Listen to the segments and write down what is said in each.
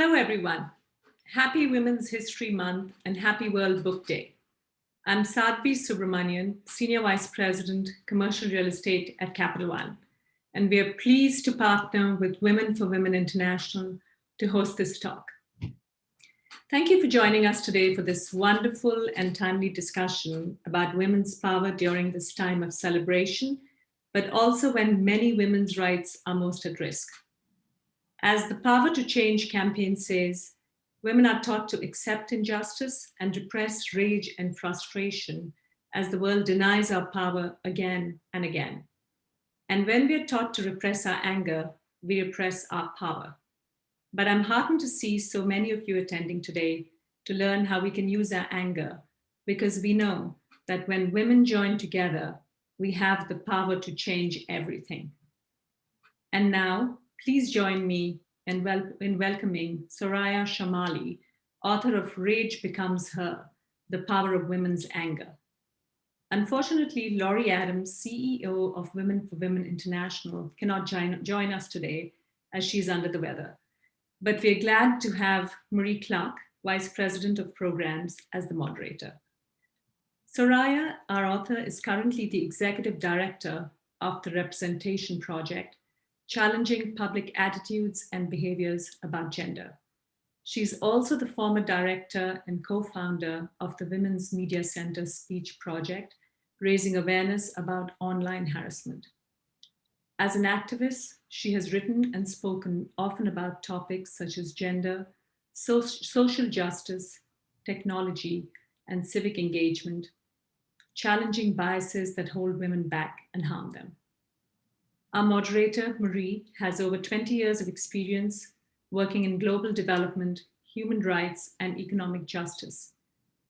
Hello, everyone. Happy Women's History Month and happy World Book Day. I'm Sadhvi Subramanian, Senior Vice President, Commercial Real Estate at Capital One, and we are pleased to partner with Women for Women International to host this talk. Thank you for joining us today for this wonderful and timely discussion about women's power during this time of celebration, but also when many women's rights are most at risk. As the Power to Change campaign says, women are taught to accept injustice and repress rage and frustration as the world denies our power again and again. And when we are taught to repress our anger, we repress our power. But I'm heartened to see so many of you attending today to learn how we can use our anger, because we know that when women join together, we have the power to change everything. And now, please join me in welcoming Soraya Chemaly, author of Rage Becomes Her, The Power of Women's Anger. Unfortunately, Laurie Adams, CEO of Women for Women International, cannot join us today as she's under the weather. But we're glad to have Marie Clark, Vice President of Programs, as the moderator. Soraya, our author, is currently the Executive Director of the Representation Project, challenging public attitudes and behaviors about gender. She's also the former director and co-founder of the Women's Media Center Speech Project, raising awareness about online harassment. As an activist, she has written and spoken often about topics such as gender, social justice, technology, and civic engagement, challenging biases that hold women back and harm them. Our moderator, Marie, has over 20 years of experience working in global development, human rights, and economic justice.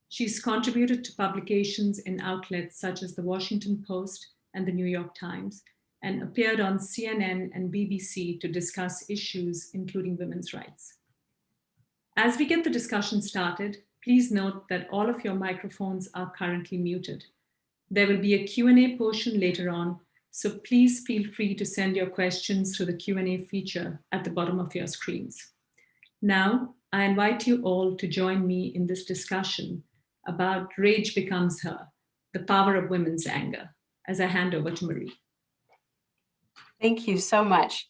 She's contributed to publications in outlets such as the Washington Post and the New York Times, and appeared on CNN and BBC to discuss issues including women's rights. As we get the discussion started, please note that all of your microphones are currently muted. There will be a Q&A portion later on, so please feel free to send your questions through the Q&A feature at the bottom of your screens. Now, I invite you all to join me in this discussion about Rage Becomes Her, the power of women's anger, as I hand over to Marie. Thank you so much.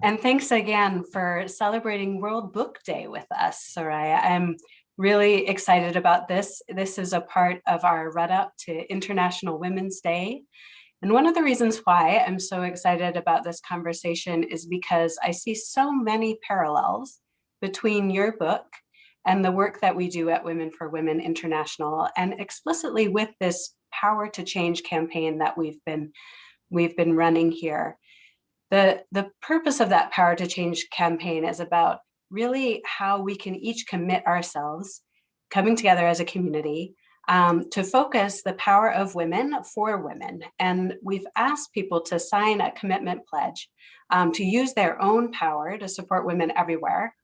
And thanks again for celebrating World Book Day with us, Soraya. I'm really excited about this. This is a part of our run up to International Women's Day. And one of the reasons why I'm so excited about this conversation is because I see so many parallels between your book and the work that we do at Women for Women International, and explicitly with this Power to Change campaign that we've been running here. The purpose of that Power to Change campaign is about really how we can each commit ourselves, coming together as a community, to focus the power of women for women. And we've asked people to sign a commitment pledge to use their own power to support women everywhere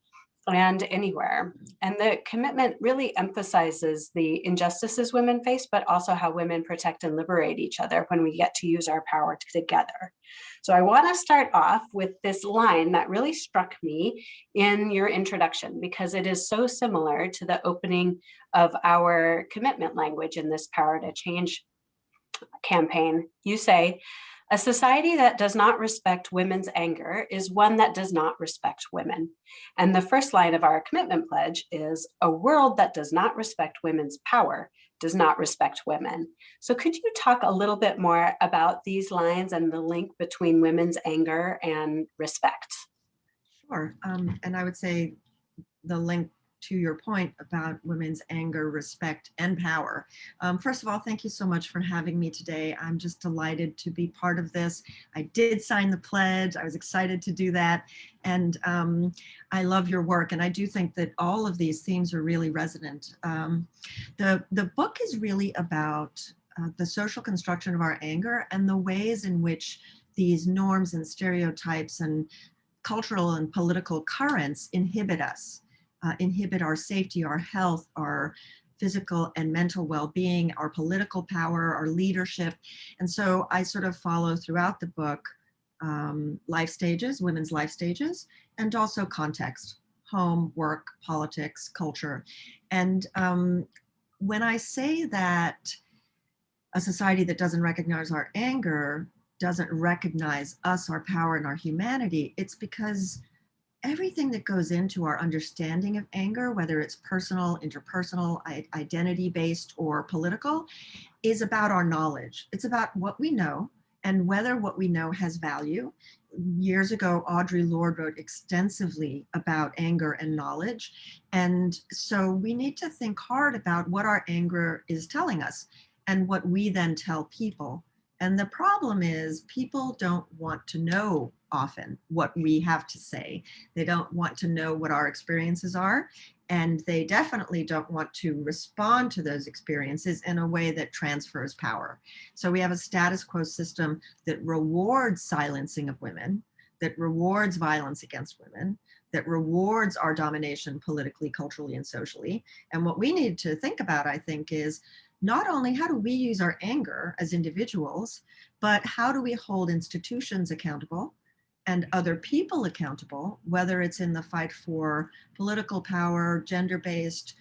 and anywhere. And the commitment really emphasizes the injustices women face, but also how women protect and liberate each other when we get to use our power together. So I want to start off with this line that really struck me in your introduction, because it is so similar to the opening of our commitment language in this Power to Change campaign. You say, "A society that does not respect women's anger is one that does not respect women." And the first line of our commitment pledge is, "A world that does not respect women's power does not respect women." So could you talk a little bit more about these lines and the link between women's anger and respect? Sure. And I would say the link to your point about women's anger, respect, and power. First of all, thank you so much for having me today. I'm just delighted to be part of this. I did sign the pledge. I was excited to do that. And I love your work. And I do think that all of these themes are really resonant. The book is really about the social construction of our anger and the ways in which these norms and stereotypes and cultural and political currents inhibit us. Inhibit our safety, our health, our physical and mental well-being, our political power, our leadership. And so I sort of follow throughout the book life stages, women's life stages, and also context, home, work, politics, culture. And when I say that a society that doesn't recognize our anger doesn't recognize us, our power, and our humanity, it's because everything that goes into our understanding of anger, whether it's personal, interpersonal, identity-based, or political, is about our knowledge. It's about what we know and whether what we know has value. Years ago, Audre Lorde wrote extensively about anger and knowledge. And so we need to think hard about what our anger is telling us and what we then tell people. And the problem is people don't want to know often what we have to say. They don't want to know what our experiences are. And they definitely don't want to respond to those experiences in a way that transfers power. So we have a status quo system that rewards silencing of women, that rewards violence against women, that rewards our domination politically, culturally, and socially. And what we need to think about, I think, is not only how do we use our anger as individuals, but how do we hold institutions accountable and other people accountable, whether it's in the fight for political power, gender-based,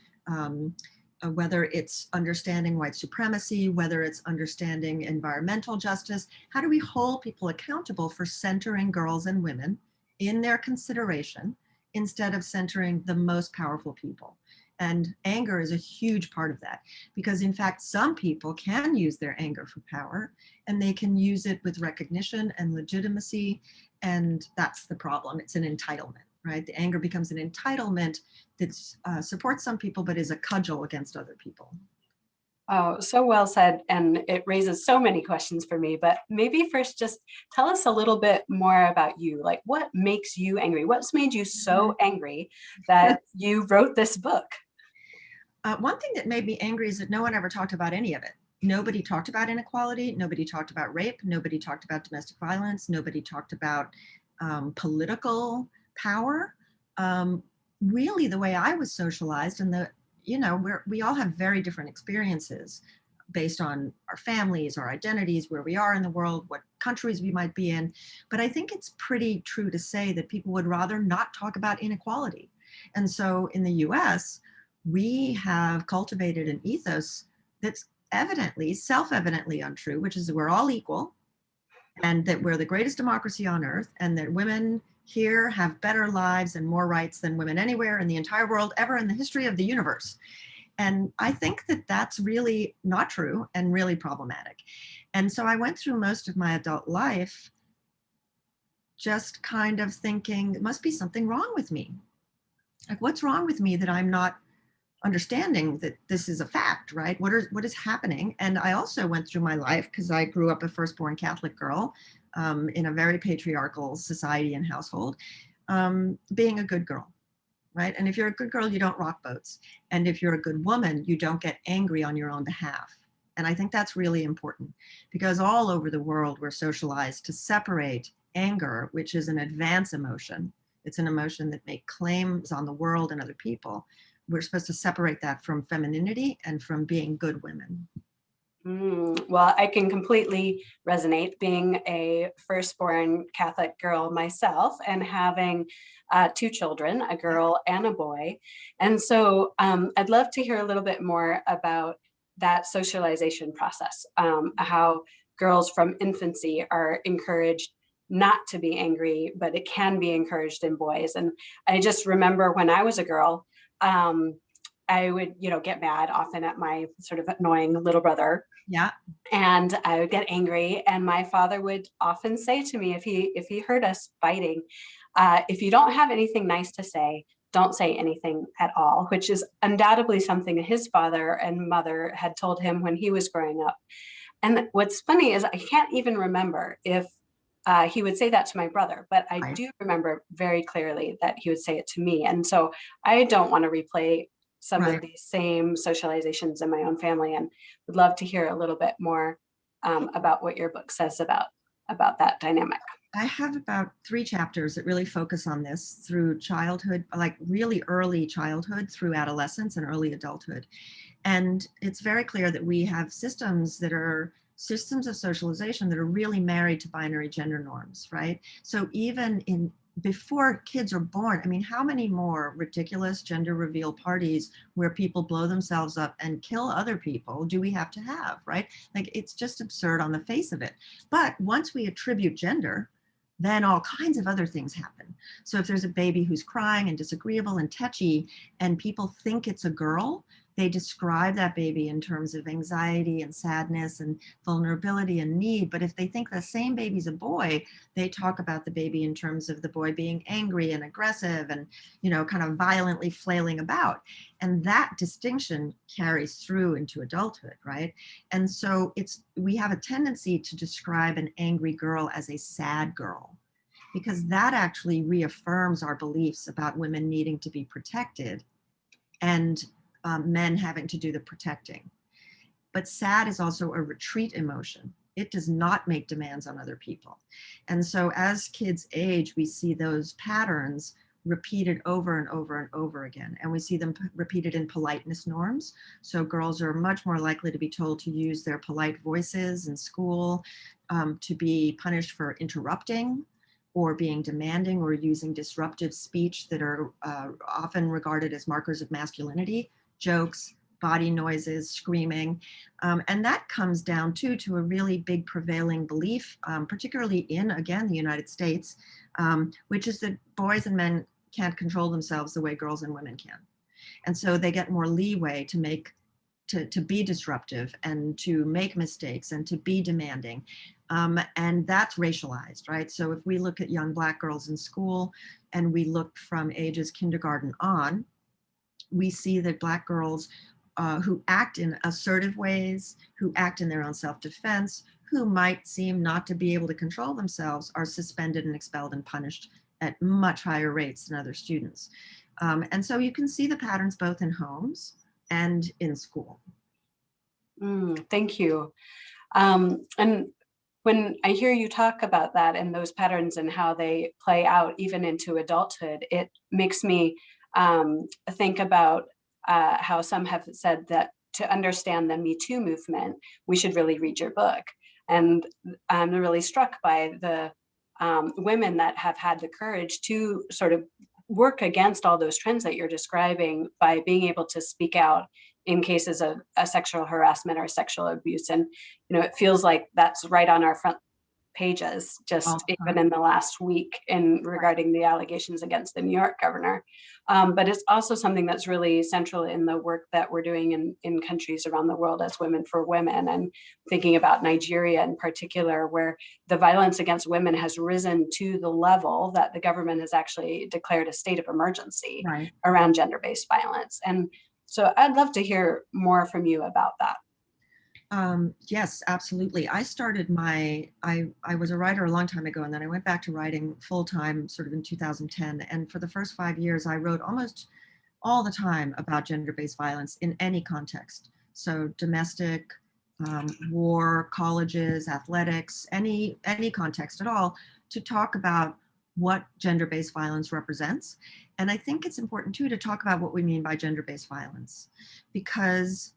whether it's understanding white supremacy, whether it's understanding environmental justice. How do we hold people accountable for centering girls and women in their consideration instead of centering the most powerful people? And anger is a huge part of that, because in fact, some people can use their anger for power, and they can use it with recognition and legitimacy. And that's the problem. It's an entitlement, right? The anger becomes an entitlement that supports some people, but is a cudgel against other people. Oh, so well said. And it raises so many questions for me, but maybe first just tell us a little bit more about you. Like, what makes you angry? What's made you so angry that you wrote this book? One thing that made me angry is that no one ever talked about any of it. Nobody talked about inequality. Nobody talked about rape. Nobody talked about domestic violence. Nobody talked about political power. Really, the way I was socialized, and we all have very different experiences based on our families, our identities, where we are in the world, what countries we might be in. But I think it's pretty true to say that people would rather not talk about inequality. And so in the US, we have cultivated an ethos that's evidently, self-evidently untrue, which is that we're all equal and that we're the greatest democracy on earth, and that women here have better lives and more rights than women anywhere in the entire world ever in the history of the universe. And I think that that's really not true and really problematic. And so I went through most of my adult life just kind of thinking, there must be something wrong with me. Like, what's wrong with me that I'm not understanding that this is a fact, right? What is happening? And I also went through my life, because I grew up a firstborn Catholic girl in a very patriarchal society and household, being a good girl, right? And if you're a good girl, you don't rock boats. And if you're a good woman, you don't get angry on your own behalf. And I think that's really important, because all over the world, we're socialized to separate anger, which is an advance emotion. It's an emotion that makes claims on the world and other people. We're supposed to separate that from femininity and from being good women. Well, I can completely resonate, being a firstborn Catholic girl myself and having 2 children, a girl and a boy. And so I'd love to hear a little bit more about that socialization process, how girls from infancy are encouraged not to be angry, but it can be encouraged in boys. And I just remember when I was a girl, I would, get mad often at my sort of annoying little brother. Yeah. And I would get angry. And my father would often say to me, if he heard us fighting, if you don't have anything nice to say, don't say anything at all, which is undoubtedly something his father and mother had told him when he was growing up. And what's funny is I can't even remember if he would say that to my brother, but I do remember very clearly that he would say it to me. And so I don't want to replay some of these same socializations in my own family, and would love to hear a little bit more about what your book says about that dynamic. I have about 3 chapters that really focus on this through childhood, like really early childhood through adolescence and early adulthood. And it's very clear that we have systems that are systems of socialization that are really married to binary gender norms, right? So even in before kids are born, I mean, how many more ridiculous gender reveal parties where people blow themselves up and kill other people do we have to have, right? Like, it's just absurd on the face of it. But once we attribute gender, then all kinds of other things happen. So if there's a baby who's crying and disagreeable and tetchy, and people think it's a girl, they describe that baby in terms of anxiety and sadness and vulnerability and need. But if they think the same baby's a boy, they talk about the baby in terms of the boy being angry and aggressive and, you know, kind of violently flailing about. And that distinction carries through into adulthood, right? And so we have a tendency to describe an angry girl as a sad girl, because that actually reaffirms our beliefs about women needing to be protected and men having to do the protecting. But sad is also a retreat emotion. It does not make demands on other people. And so as kids age, we see those patterns repeated over and over and over again. And we see them repeated in politeness norms. So girls are much more likely to be told to use their polite voices in school, to be punished for interrupting or being demanding or using disruptive speech that are often regarded as markers of masculinity, jokes, body noises, screaming. And that comes down to a really big prevailing belief, particularly in, again, the United States, which is that boys and men can't control themselves the way girls and women can. And so they get more leeway to be disruptive and to make mistakes and to be demanding. And that's racialized, right? So if we look at young Black girls in school and we look from ages kindergarten on, we see that Black girls who act in assertive ways, who act in their own self-defense, who might seem not to be able to control themselves, are suspended and expelled and punished at much higher rates than other students. And so you can see the patterns both in homes and in school. Thank you. And when I hear you talk about that and those patterns and how they play out even into adulthood, it makes me think about how some have said that to understand the Me Too movement, we should really read your book. And I'm really struck by the women that have had the courage to sort of work against all those trends that you're describing by being able to speak out in cases of sexual harassment or sexual abuse. And, you know, it feels like that's right on our front pages, just even in the last week in regarding the allegations against the New York governor. But it's also something that's really central in the work that we're doing in countries around the world as Women for Women, and thinking about Nigeria in particular, where the violence against women has risen to the level that the government has actually declared a state of emergency around gender-based violence. And so I'd love to hear more from you about that. Yes, absolutely. I was a writer a long time ago, and then I went back to writing full time sort of in 2010. And for the first 5 years, I wrote almost all the time about gender-based violence in any context. So domestic, war, colleges, athletics, any context at all, to talk about what gender-based violence represents. And I think it's important too to talk about what we mean by gender-based violence, because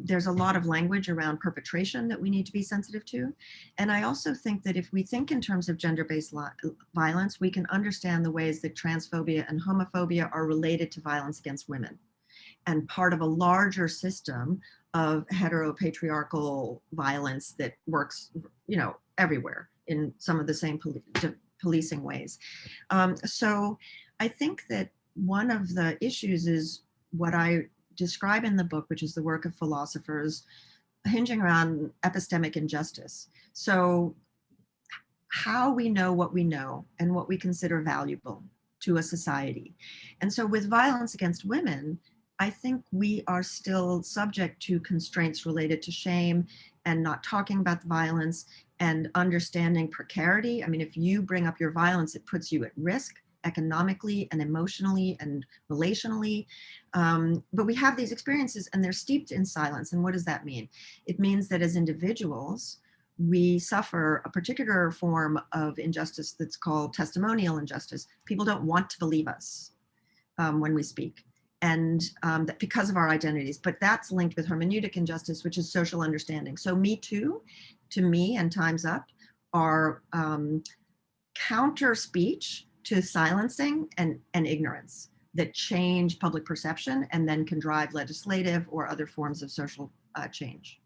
there's a lot of language around perpetration that we need to be sensitive to. And I also think that if we think in terms of gender-based violence, we can understand the ways that transphobia and homophobia are related to violence against women, and part of a larger system of heteropatriarchal violence that works, you know, everywhere in some of the same policing ways. So I think that one of the issues is what I describe in the book, which is the work of philosophers hinging around epistemic injustice. So how we know what we know and what we consider valuable to a society. And so with violence against women, I think we are still subject to constraints related to shame and not talking about the violence and understanding precarity. I mean, if you bring up your violence, it puts you at risk economically and emotionally and relationally. But we have these experiences and they're steeped in silence. And what does that mean? It means that as individuals, we suffer a particular form of injustice that's called testimonial injustice. People don't want to believe us when we speak, and that because of our identities, but that's linked with hermeneutic injustice, which is social understanding. So Me Too, to me, and Time's Up are counter speech to silencing and ignorance that change public perception and then can drive legislative or other forms of social change.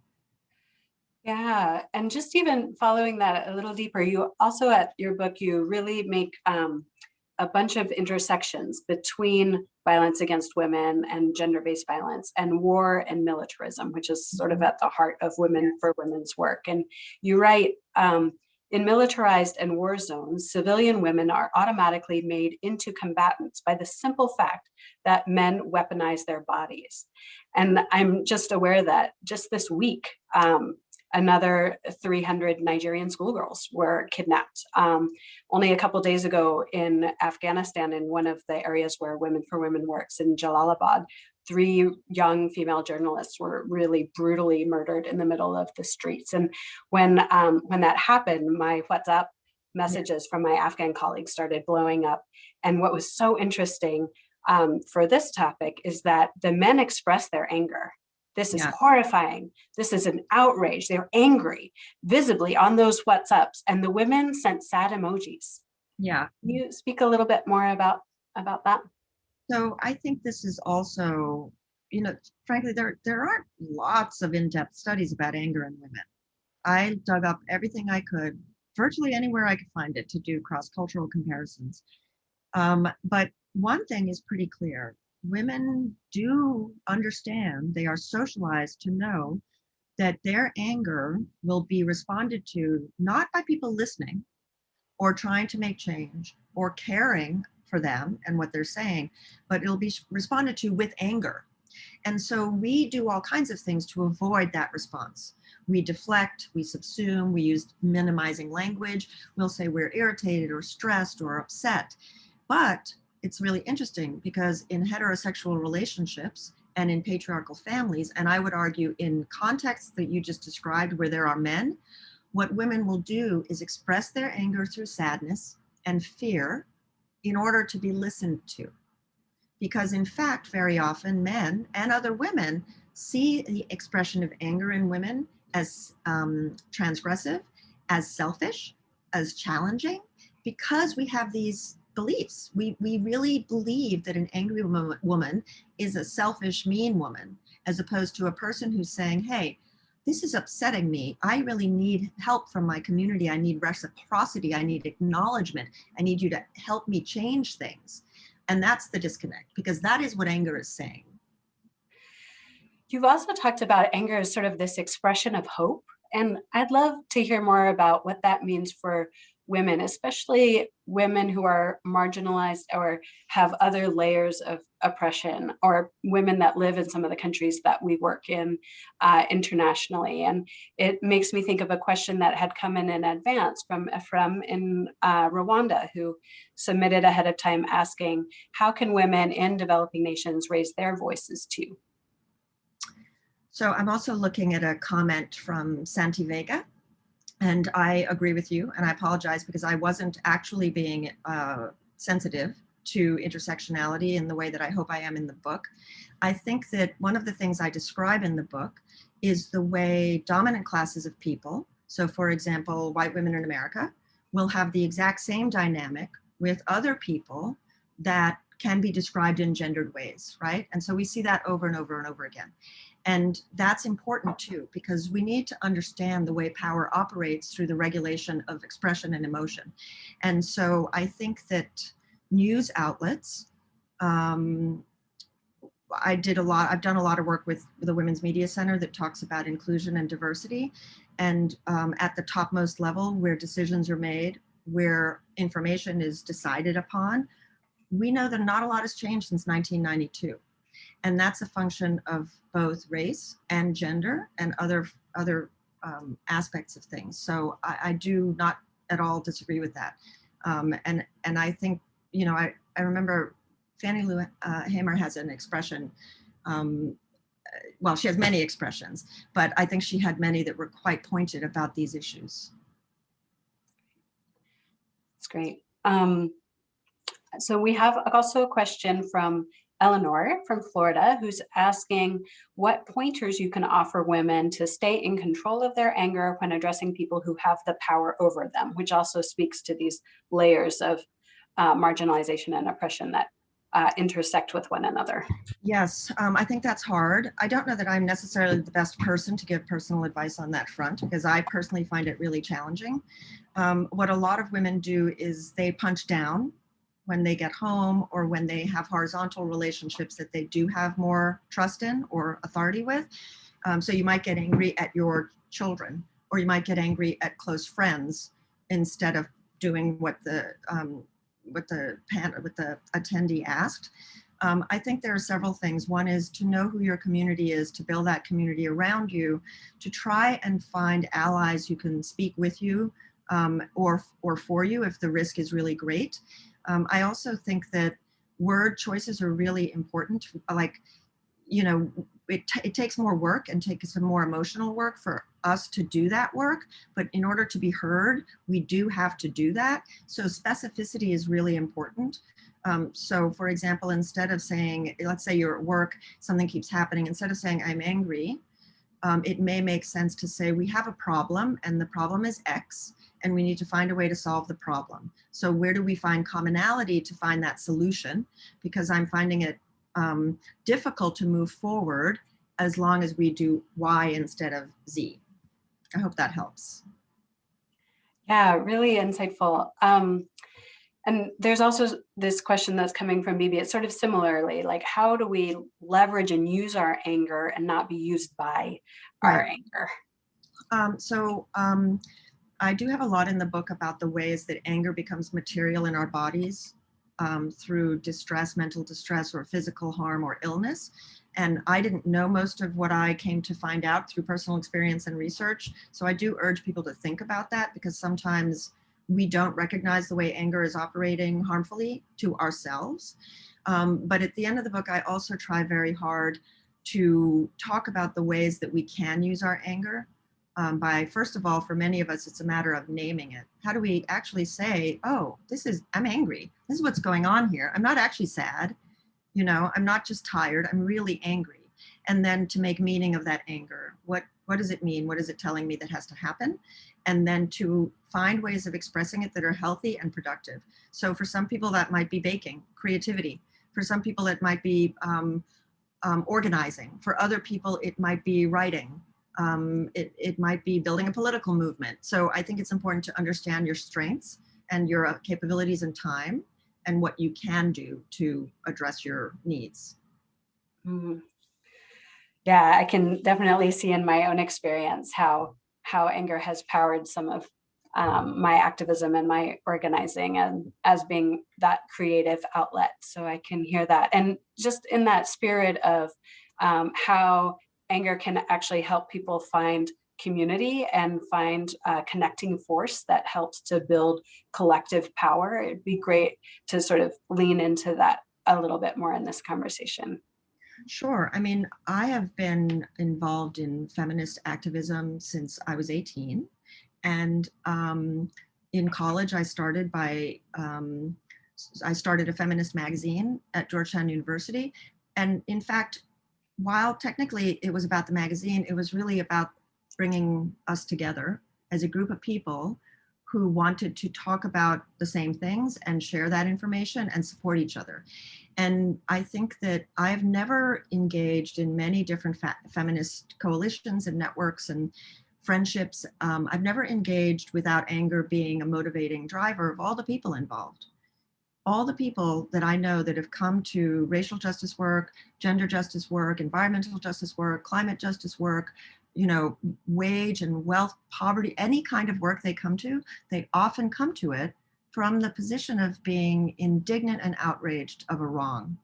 Yeah, and just even following that a little deeper, you also at your book, you really make a bunch of intersections between violence against women and gender-based violence and war and militarism, which is sort of at the heart of Women for Women's work. And you write, in militarized and war zones, civilian women are automatically made into combatants by the simple fact that men weaponize their bodies. And I'm just aware that just this week, another 300 Nigerian schoolgirls were kidnapped. Only a couple days ago in Afghanistan, in one of the areas where Women for Women works in Jalalabad, 3 young female journalists were really brutally murdered in the middle of the streets. And when that happened, my WhatsApp messages from my Afghan colleagues started blowing up. And what was so interesting for this topic is that the men expressed their anger. This is horrifying. This is an outrage. They're angry, visibly on those WhatsApps, and the women sent sad emojis. Yeah. Can you speak a little bit more about that? So I think this is also, frankly, there aren't lots of in-depth studies about anger in women. I dug up everything I could, virtually anywhere I could find it, to do cross-cultural comparisons. But one thing is pretty clear. Women do understand, they are socialized to know that their anger will be responded to not by people listening or trying to make change or caring for them and what they're saying, but it'll be responded to with anger. And so we do all kinds of things to avoid that response. We deflect, we subsume, we use minimizing language. We'll say we're irritated or stressed or upset. But it's really interesting because in heterosexual relationships and in patriarchal families, and I would argue in contexts that you just described where there are men, what women will do is express their anger through sadness and fear in order to be listened to. Because in fact, very often men and other women see the expression of anger in women as transgressive, as selfish, as challenging, because we have these beliefs. We really believe that an angry woman is a selfish, mean woman, as opposed to a person who's saying, hey, this is upsetting me. I really need help from my community. I need reciprocity. I need acknowledgement. I need you to help me change things. And that's the disconnect, because that is what anger is saying. You've also talked about anger as sort of this expression of hope. And I'd love to hear more about what that means for women, especially women who are marginalized or have other layers of oppression, or women that live in some of the countries that we work in internationally. And it makes me think of a question that had come in advance from Ephraim in Rwanda, who submitted ahead of time asking, how can women in developing nations raise their voices too? So I'm also looking at a comment from Santi Vega. And I agree with you, and I apologize because I wasn't actually being sensitive to intersectionality in the way that I hope I am in the book. I think that one of the things I describe in the book is the way dominant classes of people, so for example, white women in America, will have the exact same dynamic with other people that can be described in gendered ways, right? And so we see that over and over and over again. And that's important too, because we need to understand the way power operates through the regulation of expression and emotion. And so I think that news outlets, I've done a lot of work with the Women's Media Center that talks about inclusion and diversity. And at the topmost level where decisions are made, where information is decided upon, we know that not a lot has changed since 1992. And that's a function of both race and gender and other aspects of things. So I do not at all disagree with that. And I think, I remember Fannie Lou Hamer has an expression, well, she has many expressions, but I think she had many that were quite pointed about these issues. That's great. So we have also a question from Eleanor from Florida, who's asking what pointers you can offer women to stay in control of their anger when addressing people who have the power over them, which also speaks to these layers of marginalization and oppression that intersect with one another. Yes, I think that's hard. I don't know that I'm necessarily the best person to give personal advice on that front because I personally find it really challenging. What a lot of women do is they punch down when they get home or when they have horizontal relationships that they do have more trust in or authority with. So you might get angry at your children, or you might get angry at close friends instead of doing what the attendee asked. I think there are several things. One is to know who your community is, to build that community around you, to try and find allies who can speak with you or for you if the risk is really great. I also think that word choices are really important. Like, you know, it takes more work and takes some more emotional work for us to do that work. But in order to be heard, we do have to do that. So specificity is really important. So for example, instead of saying, let's say you're at work, something keeps happening, instead of saying I'm angry, it may make sense to say we have a problem and the problem is X and we need to find a way to solve the problem. So where do we find commonality to find that solution? Because I'm finding it difficult to move forward as long as we do Y instead of Z. I hope that helps. Yeah, really insightful. And there's also this question that's coming from Bibi. It's sort of similarly, like, how do we leverage and use our anger and not be used by our anger? I do have a lot in the book about the ways that anger becomes material in our bodies through distress, mental distress, or physical harm or illness. And I didn't know most of what I came to find out through personal experience and research. So I do urge people to think about that because sometimes we don't recognize the way anger is operating harmfully to ourselves. But at the end of the book, I also try very hard to talk about the ways that we can use our anger. By, first of all, for many of us, it's a matter of naming it. How do we actually say, oh, I'm angry. This is what's going on here. I'm not actually sad. You know, I'm not just tired. I'm really angry. And then to make meaning of that anger. What does it mean? What is it telling me that has to happen? And then to find ways of expressing it that are healthy and productive. So for some people, that might be baking, creativity. For some people, it might be organizing. For other people, it might be writing. It might be building a political movement. So I think it's important to understand your strengths and your capabilities and time and what you can do to address your needs. Mm-hmm. Yeah, I can definitely see in my own experience how anger has powered some of my activism and my organizing and as being that creative outlet. So I can hear that. And just in that spirit of how anger can actually help people find community and find a connecting force that helps to build collective power. It'd be great to sort of lean into that a little bit more in this conversation. Sure. I mean, I have been involved in feminist activism since I was 18. And in college, I started a feminist magazine at Georgetown University. And in fact, while technically it was about the magazine, it was really about bringing us together as a group of people who wanted to talk about the same things and share that information and support each other. And I think that I've never engaged in many different feminist coalitions and networks and friendships. I've never engaged without anger being a motivating driver of all the people involved. All the people that I know that have come to racial justice work, gender justice work, environmental justice work, climate justice work, you know, wage and wealth, poverty, any kind of work they come to, they often come to it from the position of being indignant and outraged of a wrong.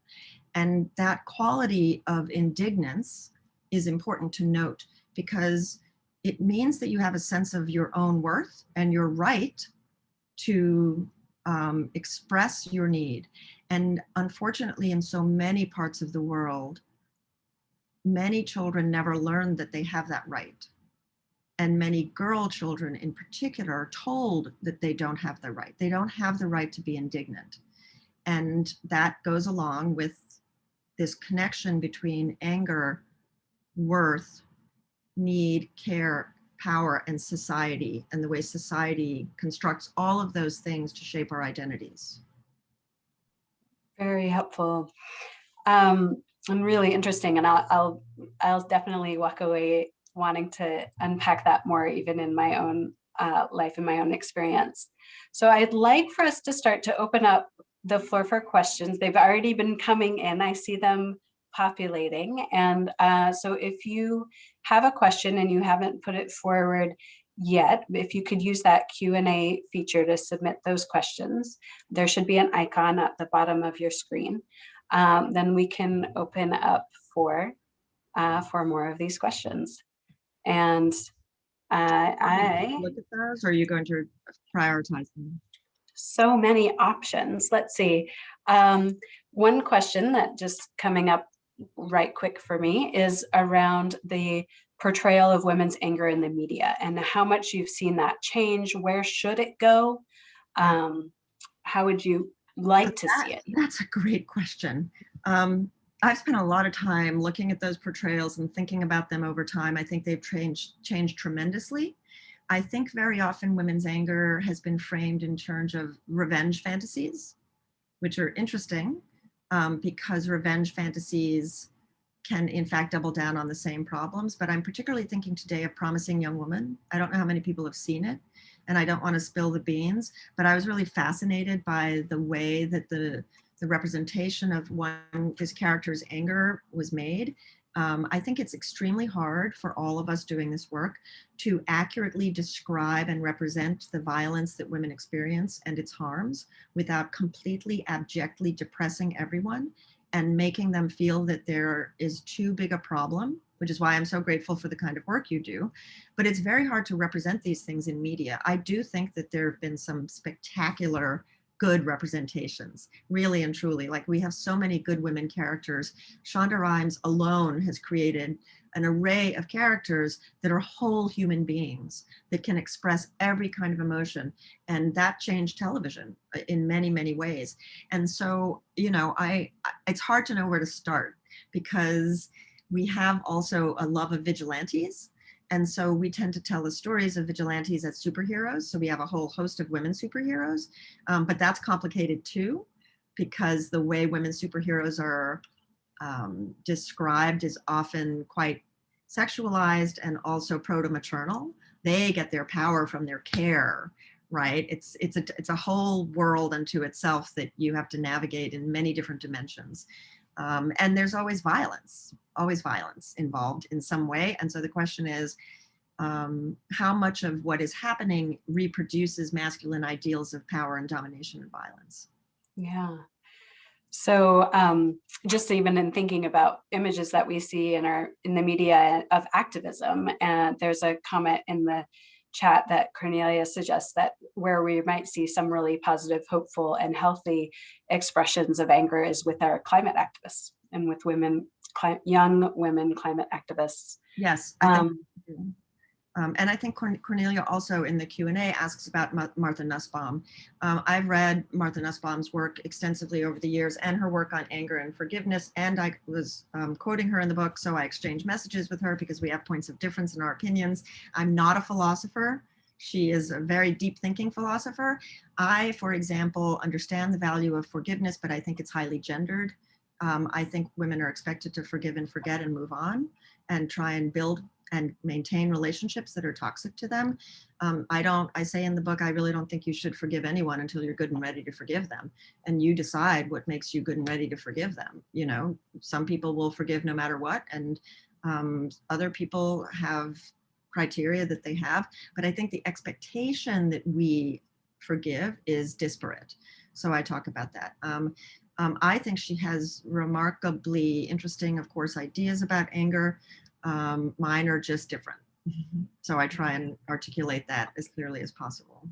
And that quality of indignance is important to note because it means that you have a sense of your own worth and your right to express your need. And unfortunately, in so many parts of the world, many children never learn that they have that right. And many girl children in particular are told that they don't have the right. They don't have the right to be indignant. And that goes along with this connection between anger, worth, need, care, power, and society, and the way society constructs all of those things to shape our identities. Very helpful. And really interesting. And I'll definitely walk away wanting to unpack that more, even in my own life and my own experience. So I'd like for us to start to open up the floor for questions. They've already been coming in. I see them populating. And so if you have a question and you haven't put it forward yet, if you could use that Q&A feature to submit those questions, there should be an icon at the bottom of your screen. Then we can open up for more of these questions. And I look at those, or are you going to prioritize them? so many options. Let's see. One question that just coming up right quick for me is around the portrayal of women's anger in the media and how much you've seen that change. Where should it go? How would you like to see it? That's a great question. I've spent a lot of time looking at those portrayals and thinking about them over time. I think they've changed tremendously. I think very often women's anger has been framed in terms of revenge fantasies, which are interesting because revenge fantasies can in fact double down on the same problems. But I'm particularly thinking today of Promising Young Woman. I don't know how many people have seen it, and I don't want to spill the beans, but I was really fascinated by the way that the representation of this character's anger was made. I think it's extremely hard for all of us doing this work to accurately describe and represent the violence that women experience and its harms without completely abjectly depressing everyone and making them feel that there is too big a problem, which is why I'm so grateful for the kind of work you do. But it's very hard to represent these things in media. I do think that there have been some spectacular good representations, really and truly. Like, we have so many good women characters. Shonda Rhimes alone has created an array of characters that are whole human beings that can express every kind of emotion. And that changed television in many, many ways. And so, you know, it's hard to know where to start because we have also a love of vigilantes. And so we tend to tell the stories of vigilantes as superheroes. So we have a whole host of women superheroes, but that's complicated too, because the way women superheroes are described is often quite sexualized and also proto-maternal. They get their power from their care, right? It's a whole world unto itself that you have to navigate in many different dimensions. And there's always violence involved in some way. And so the question is, how much of what is happening reproduces masculine ideals of power and domination and violence? Yeah. So just even in thinking about images that we see in the media of activism, and there's a comment in the chat that Cornelia suggests that where we might see some really positive, hopeful, and healthy expressions of anger is with our climate activists and with young women climate activists. Yes, I think, and I think Cornelia also in the Q&A asks about Martha Nussbaum. I've read Martha Nussbaum's work extensively over the years and her work on anger and forgiveness, and I was quoting her in the book, so I exchanged messages with her because we have points of difference in our opinions. I'm not a philosopher. She is a very deep thinking philosopher. I, for example, understand the value of forgiveness, but I think it's highly gendered. I think women are expected to forgive and forget and move on and try and build and maintain relationships that are toxic to them. I say in the book, I really don't think you should forgive anyone until you're good and ready to forgive them. And you decide what makes you good and ready to forgive them. You know, some people will forgive no matter what, and other people have criteria that they have. But I think the expectation that we forgive is disparate. So I talk about that. I think she has remarkably interesting, of course, ideas about anger. Mine are just different. So I try and articulate that as clearly as possible.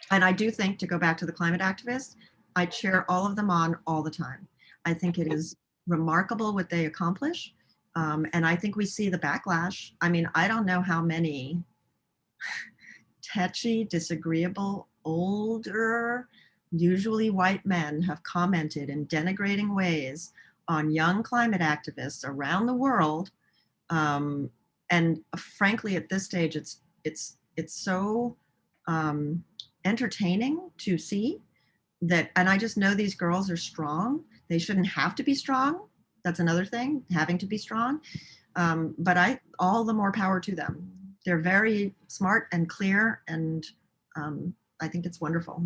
And I do think, to go back to the climate activists, I cheer all of them on all the time. I think it is remarkable what they accomplish. And I think we see the backlash. I mean, I don't know how many tetchy, disagreeable, older, usually white men have commented in denigrating ways on young climate activists around the world. And frankly, at this stage, it's so entertaining to see that, and I just know these girls are strong, They shouldn't have to be strong. That's another thing, having to be strong. But all the more power to them. They're very smart and clear, and I think it's wonderful.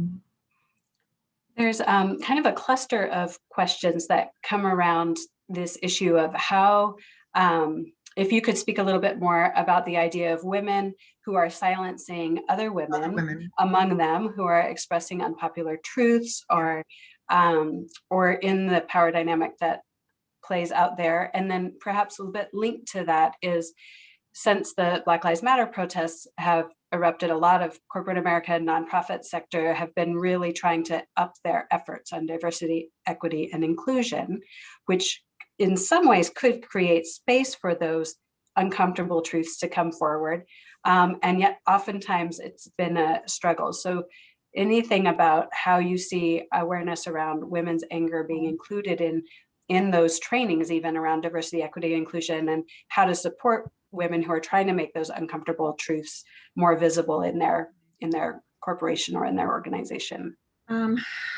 There's kind of a cluster of questions that come around this issue of how, if you could speak a little bit more about the idea of women who are silencing other women, among them who are expressing unpopular truths, or in the power dynamic that plays out there. And then perhaps a little bit linked to that is, since the Black Lives Matter protests have erupted, a lot of corporate America and nonprofit sector have been really trying to up their efforts on diversity, equity, and inclusion, which in some ways could create space for those uncomfortable truths to come forward. And yet oftentimes it's been a struggle. So anything about how you see awareness around women's anger being included in those trainings, even around diversity, equity, inclusion, and how to support women who are trying to make those uncomfortable truths more visible in their corporation or in their organization?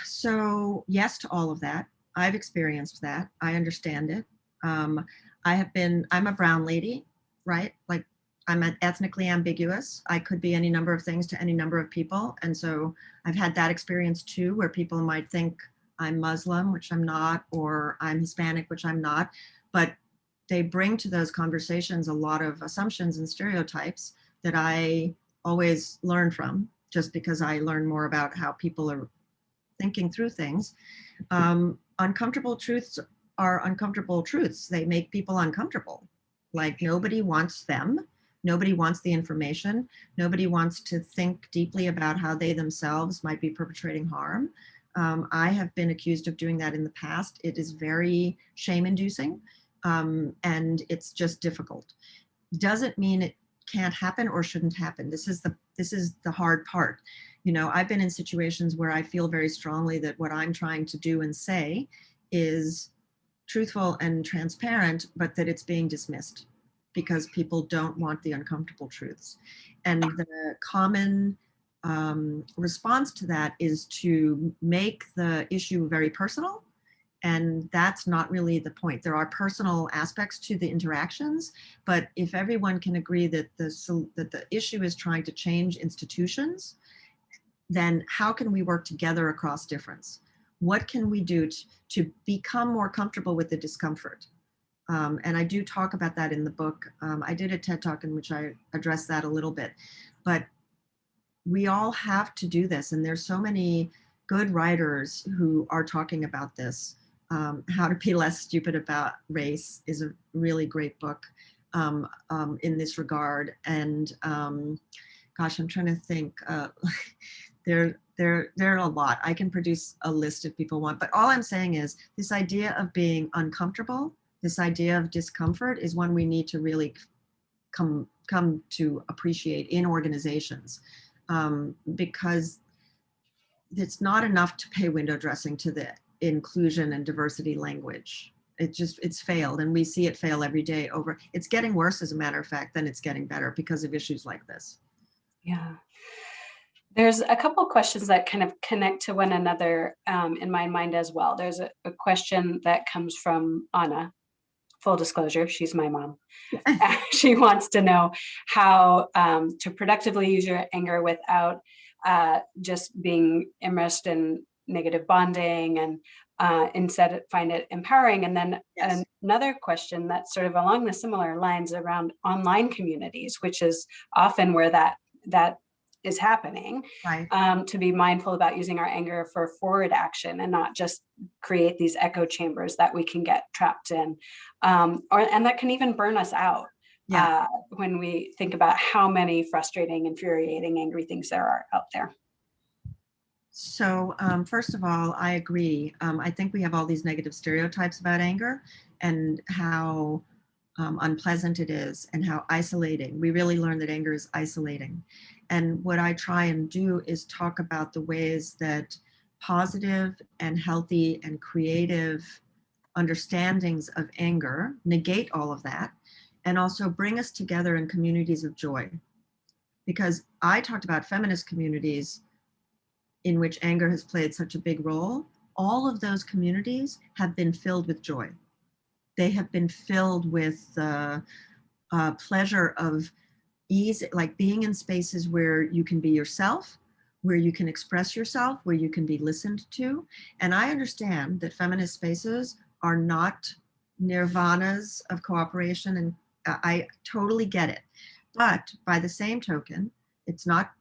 So yes to all of that. I've experienced that. I understand it. I'm a brown lady, right? Like, I'm ethnically ambiguous. I could be any number of things to any number of people. And so I've had that experience too, where people might think I'm Muslim, which I'm not, or I'm Hispanic, which I'm not. But they bring to those conversations a lot of assumptions and stereotypes that I always learn from, just because I learn more about how people are thinking through things. Uncomfortable truths are uncomfortable truths. They make people uncomfortable. Like, nobody wants them. Nobody wants the information. Nobody wants to think deeply about how they themselves might be perpetrating harm. I have been accused of doing that in the past. It is very shame-inducing, and it's just difficult. Doesn't mean it can't happen or shouldn't happen. This is the hard part. You know, I've been in situations where I feel very strongly that what I'm trying to do and say is truthful and transparent, but that it's being dismissed because people don't want the uncomfortable truths. And the common response to that is to make the issue very personal. And that's not really the point. There are personal aspects to the interactions, but if everyone can agree that the issue is trying to change institutions, then how can we work together across difference? What can we do to become more comfortable with the discomfort? And I do talk about that in the book. I did a TED Talk in which I addressed that a little bit, but we all have to do this. And there's so many good writers who are talking about this. How to Be Less Stupid About Race is a really great book in this regard. And gosh, I'm trying to think. There are a lot. I can produce a list if people want, but all I'm saying is this idea of being uncomfortable, this idea of discomfort, is one we need to really come to appreciate in organizations, because it's not enough to pay window dressing to the inclusion and diversity language. It's failed, and we see it fail every day. It's getting worse, as a matter of fact, than it's getting better because of issues like this. Yeah. There's a couple of questions that kind of connect to one another in my mind as well. There's a question that comes from Anna. Full disclosure, she's my mom. She wants to know how to productively use your anger without just being immersed in negative bonding, and instead find it empowering. And then Yes. Another question that's sort of along the similar lines around online communities, which is often where that is happening, Right. to be mindful about using our anger for forward action and not just create these echo chambers that we can get trapped in, and that can even burn us out. Yeah. When we think about how many frustrating, infuriating, angry things there are out there. So first of all, I agree. I think we have all these negative stereotypes about anger and how unpleasant it is and how isolating. We really learn that anger is isolating. And what I try and do is talk about the ways that positive and healthy and creative understandings of anger negate all of that and also bring us together in communities of joy. Because I talked about feminist communities in which anger has played such a big role. all of those communities have been filled with joy. They have been filled with pleasure of ease, like being in spaces where you can be yourself, where you can express yourself, where you can be listened to. And I understand that feminist spaces are not nirvanas of cooperation, and I totally get it. But by the same token, it's not,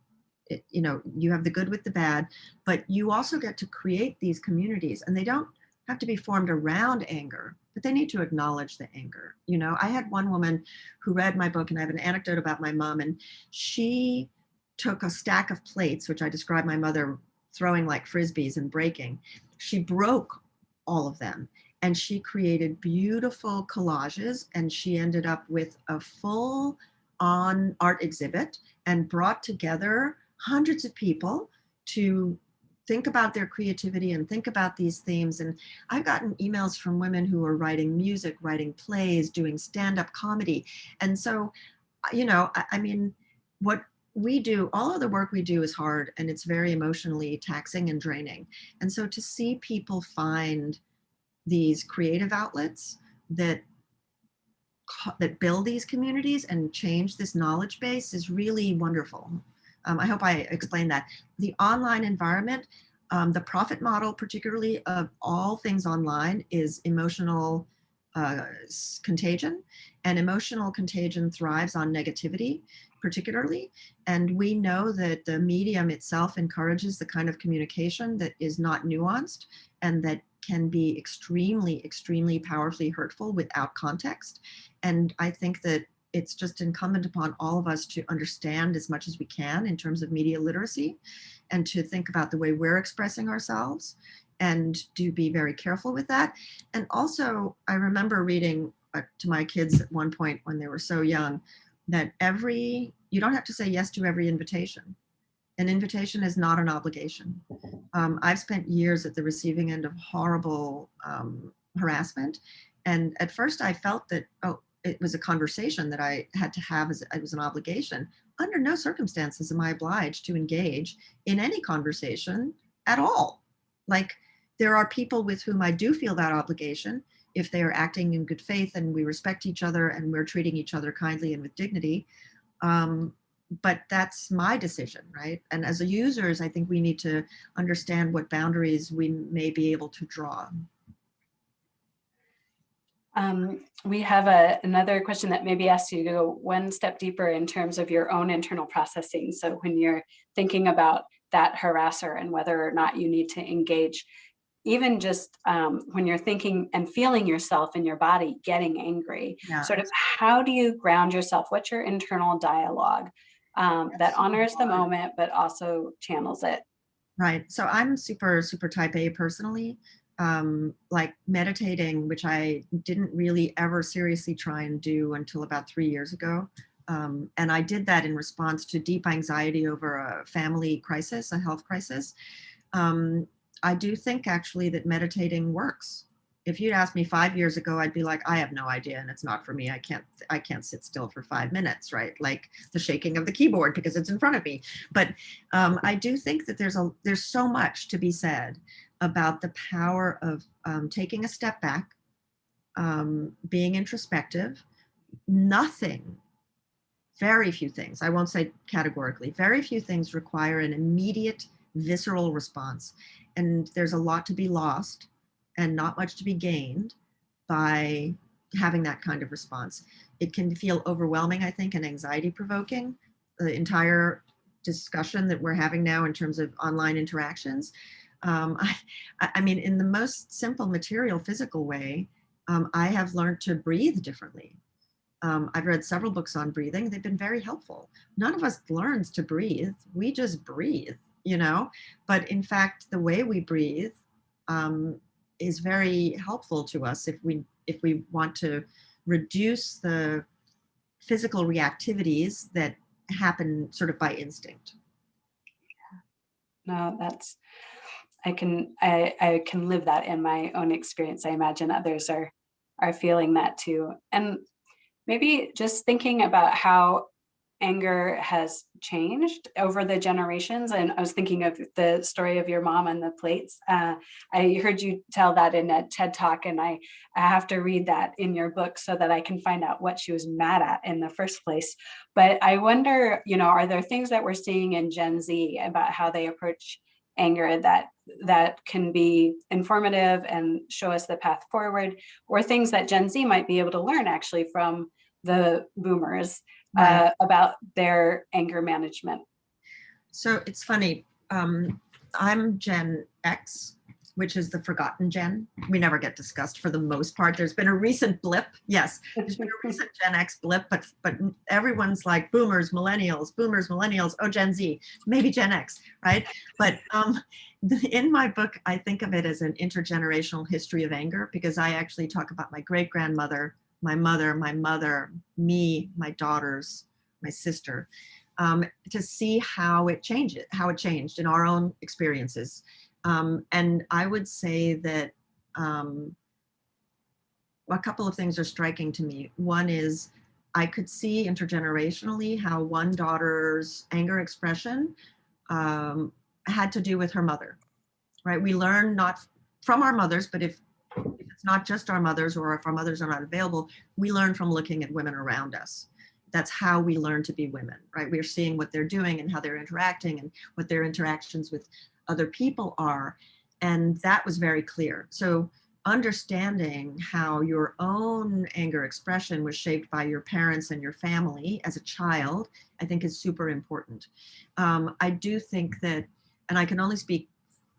you know, you have the good with the bad, but you also get to create these communities, and they don't have to be formed around anger, but they need to acknowledge the anger. You know, I had one woman who read my book, and I have an anecdote about my mom, and she took a stack of plates, which I described my mother throwing like frisbees and breaking. She broke all of them, and she created beautiful collages, and she ended up with a full on art exhibit and brought together hundreds of people to think about their creativity and think about these themes. And I've gotten emails from women who are writing music, writing plays, doing stand-up comedy. And so, you know, I mean, what we do, all of the work we do is hard, and it's very emotionally taxing and draining. And so to see people find these creative outlets that build these communities and change this knowledge base is really wonderful. I hope I explained that. The online environment, the profit model, particularly of all things online, is emotional contagion, and emotional contagion thrives on negativity, particularly. And we know that the medium itself encourages the kind of communication that is not nuanced and that can be extremely, extremely powerfully hurtful without context. And I think that it's just incumbent upon all of us to understand as much as we can in terms of media literacy, and to think about the way we're expressing ourselves, and to be very careful with that. And also, I remember reading to my kids at one point when they were so young that you don't have to say yes to every invitation. An invitation is not an obligation. I've spent years at the receiving end of horrible harassment. And at first I felt that, oh, it was a conversation that I had to have as it was an obligation. Under no circumstances am I obliged to engage in any conversation at all. Like, there are people with whom I do feel that obligation if they are acting in good faith and we respect each other and we're treating each other kindly and with dignity. But that's my decision, right? And as users, I think we need to understand what boundaries we may be able to draw. We have another question that maybe asks you to go one step deeper in terms of your own internal processing. So when you're thinking about that harasser and whether or not you need to engage, even just when you're thinking and feeling yourself in your body getting angry, Yeah. sort of how do you ground yourself? What's your internal dialogue that honors the moment, but also channels it? Right. So I'm super, super type A personally. Like meditating, which I didn't really ever seriously try and do until about 3 years ago. And I did that in response to deep anxiety over a family crisis, a health crisis. I do think actually that meditating works. If you'd asked me 5 years ago, I'd be like, I have no idea, and it's not for me. I can't sit still for 5 minutes, right? Like the shaking of the keyboard because it's in front of me. But I do think that there's so much to be said about the power of taking a step back, being introspective. Very few things, I won't say categorically, very few things require an immediate visceral response. And there's a lot to be lost and not much to be gained by having that kind of response. It can feel overwhelming, I think, and anxiety provoking. The entire discussion that we're having now in terms of online interactions. I mean, in the most simple material, physical way, I have learned to breathe differently. I've read several books on breathing. They've been very helpful. None of us learns to breathe. We just breathe, you know? But in fact, the way we breathe is very helpful to us if we want to reduce the physical reactivities that happen sort of by instinct. No, I can live that in my own experience. I imagine others are feeling that too. And maybe just thinking about how anger has changed over the generations. And I was thinking of the story of your mom and the plates. I heard you tell that in a TED Talk, and I have to read that in your book so that I can find out what she was mad at in the first place. But I wonder, are there things that we're seeing in Gen Z about how they approach anger that can be informative and show us the path forward, or things that Gen Z might be able to learn actually from the boomers Right. about their anger management? So it's funny. I'm Gen X, which is the forgotten gen. We never get discussed for the most part. There's been a recent blip. Yes, there's been a recent Gen X blip, but everyone's like boomers, millennials, oh, Gen Z, maybe Gen X, right? But in my book, I think of it as an intergenerational history of anger, because I actually talk about my great-grandmother, my mother, me, my daughters, my sister, to see how it changed in our own experiences. And I would say that a couple of things are striking to me. One is I could see intergenerationally how one daughter's anger expression had to do with her mother, right? We learn not from our mothers, but if it's not just our mothers, or if our mothers are not available, we learn from looking at women around us. That's how we learn to be women, right? We're seeing what they're doing and how they're interacting and what their interactions with other people are. And that was very clear. So understanding how your own anger expression was shaped by your parents and your family as a child, I think is super important. I do think that, and I can only speak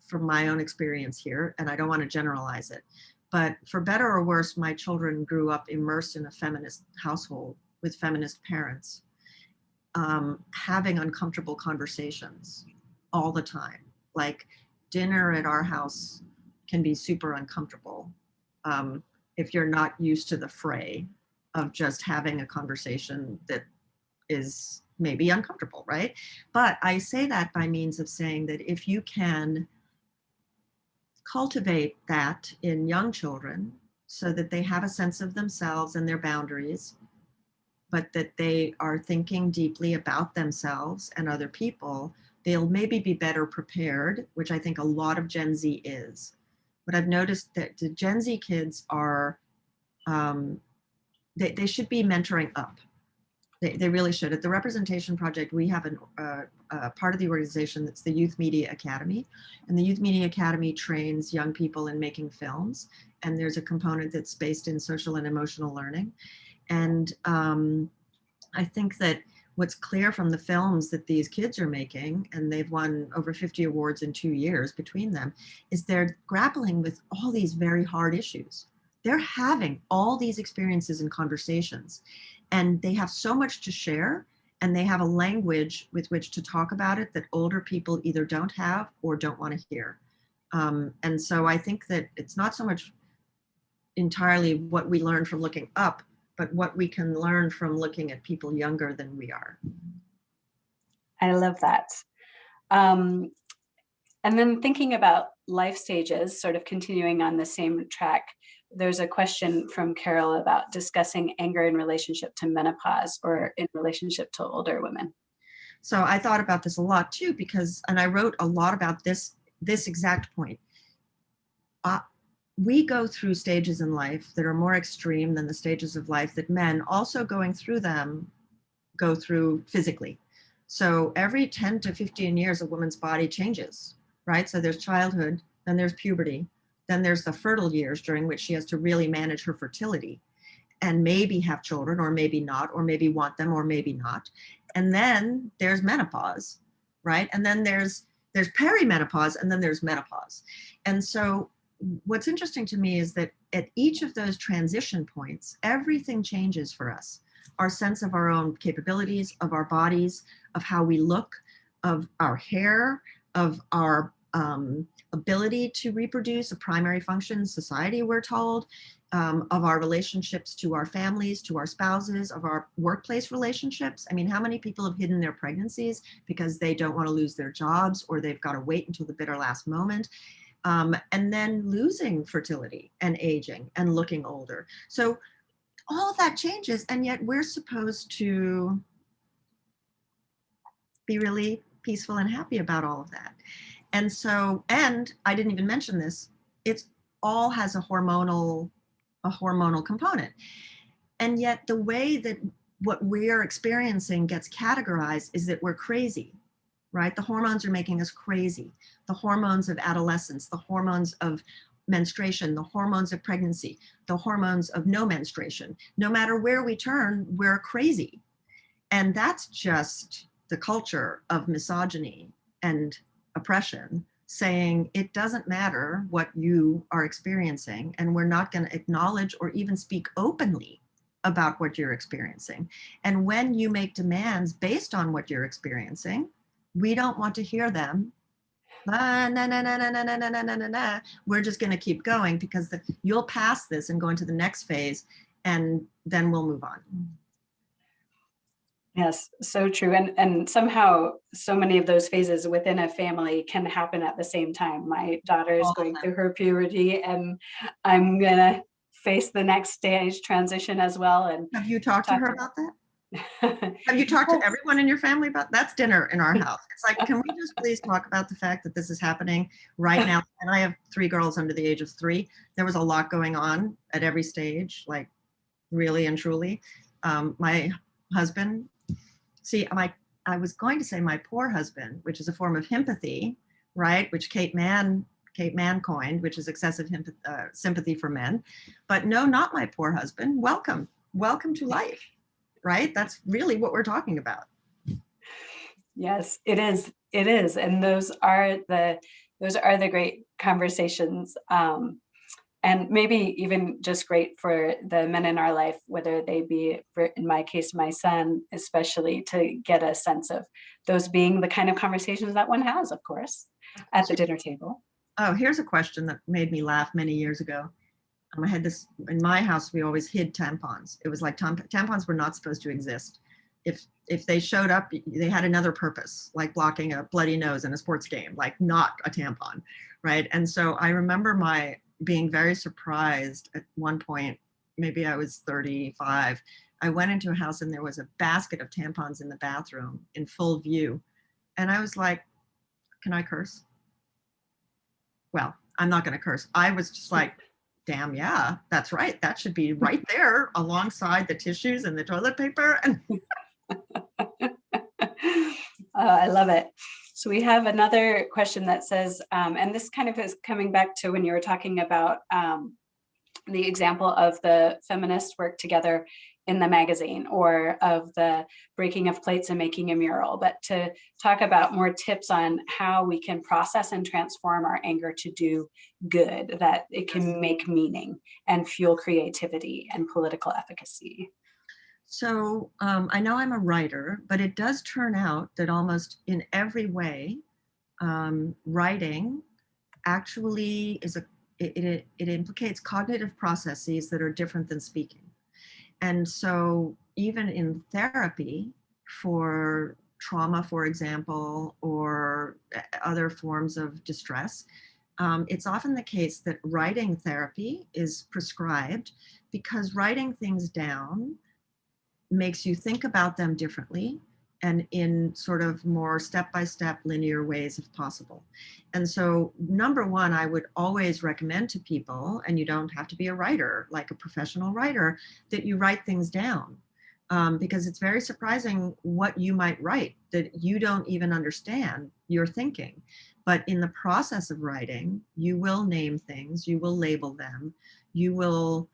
from my own experience here, and I don't want to generalize it, but for better or worse, my children grew up immersed in a feminist household with feminist parents, having uncomfortable conversations all the time. Like dinner at our house can be super uncomfortable if you're not used to the fray of just having a conversation that is maybe uncomfortable, right? But I say that by means of saying that if you can cultivate that in young children so that they have a sense of themselves and their boundaries, but that they are thinking deeply about themselves and other people, they'll maybe be better prepared, which I think a lot of Gen Z is. But I've noticed that the Gen Z kids are, they should be mentoring up. They really should. At the Representation Project, we have a part of the organization that's the Youth Media Academy. And the Youth Media Academy trains young people in making films. And there's a component that's based in social and emotional learning. And I think that what's clear from the films that these kids are making, and they've won over 50 awards in 2 years between them, is they're grappling with all these very hard issues. They're having all these experiences and conversations, and they have so much to share, and they have a language with which to talk about it that older people either don't have or don't want to hear. And so I think that it's not so much entirely what we learn from looking up, but what we can learn from looking at people younger than we are. I love that. And then thinking about life stages, sort of continuing on the same track, there's a question from Carol about discussing anger in relationship to menopause or in relationship to older women. So I thought about this a lot too, because, and I wrote a lot about this exact point. We go through stages in life that are more extreme than the stages of life that men also going through them go through physically. So every 10 to 15 years, a woman's body changes, right? So there's childhood, then there's puberty, then there's the fertile years during which she has to really manage her fertility and maybe have children or maybe not, or maybe want them or maybe not. And then there's menopause, right? And then there's perimenopause, and then there's menopause. And so what's interesting to me is that at each of those transition points, everything changes for us. Our sense of our own capabilities, of our bodies, of how we look, of our hair, of our ability to reproduce, a primary function in society, we're told, of our relationships to our families, to our spouses, of our workplace relationships. I mean, how many people have hidden their pregnancies because they don't want to lose their jobs, or they've got to wait until the bitter last moment? And then losing fertility and aging and looking older. So all of that changes, and yet we're supposed to be really peaceful and happy about all of that. And so, and I didn't even mention this, it's all has a hormonal component. And yet the way that what we're experiencing gets categorized is that we're crazy, right? The hormones are making us crazy. The hormones of adolescence, the hormones of menstruation, the hormones of pregnancy, the hormones of no menstruation. No matter where we turn, we're crazy. And that's just the culture of misogyny and oppression, saying it doesn't matter what you are experiencing, and we're not going to acknowledge or even speak openly about what you're experiencing. And when you make demands based on what you're experiencing, we don't want to hear them. Nah, nah, nah, nah, nah, nah, nah, nah, nah, nah, nah. We're just going to keep going because you'll pass this and go into the next phase, and then we'll move on. Yes, so true. And somehow so many of those phases within a family can happen at the same time. My daughter is going through her puberty, and I'm gonna face the next stage transition as well. And have you talked to her about that? Have you talked to everyone in your family about that's dinner in our house? It's like, can we just please talk about the fact that this is happening right now? And I have 3 girls under the age of 3. There was a lot going on at every stage, like really and truly. My husband, I was going to say my poor husband, which is a form of himpathy, right? Which Kate Mann coined, which is excessive sympathy for men. But no, not my poor husband. Welcome to life. Right? That's really what we're talking about. Yes, it is. It is. And those are the great conversations. And maybe even just great for the men in our life, whether they be, in my case, my son, especially, to get a sense of those being the kind of conversations that one has, of course, at the dinner table. Oh, here's a question that made me laugh many years ago. I had this, in my house, we always hid tampons. It was like tampons were not supposed to exist. If they showed up, they had another purpose, like blocking a bloody nose in a sports game, like not a tampon, right? And so I remember being very surprised at one point, maybe I was 35. I went into a house and there was a basket of tampons in the bathroom in full view. And I was like, can I curse? Well, I'm not going to curse. I was just like, damn, yeah, that's right. That should be right there alongside the tissues and the toilet paper. I love it. So we have another question that says, and this kind of is coming back to when you were talking about the example of the feminists work together in the magazine, or of the breaking of plates and making a mural, but to talk about more tips on how we can process and transform our anger to do good, that it can make meaning and fuel creativity and political efficacy. So I know I'm a writer, but it does turn out that almost in every way, writing actually it implicates cognitive processes that are different than speaking. And so even in therapy for trauma, for example, or other forms of distress, it's often the case that writing therapy is prescribed because writing things down makes you think about them differently and in sort of more step-by-step linear ways if possible. And so number one, I would always recommend to people, and you don't have to be a writer, like a professional writer, that you write things down. Because it's very surprising what you might write that you don't even understand you're thinking. But in the process of writing, you will name things, you will label them, you will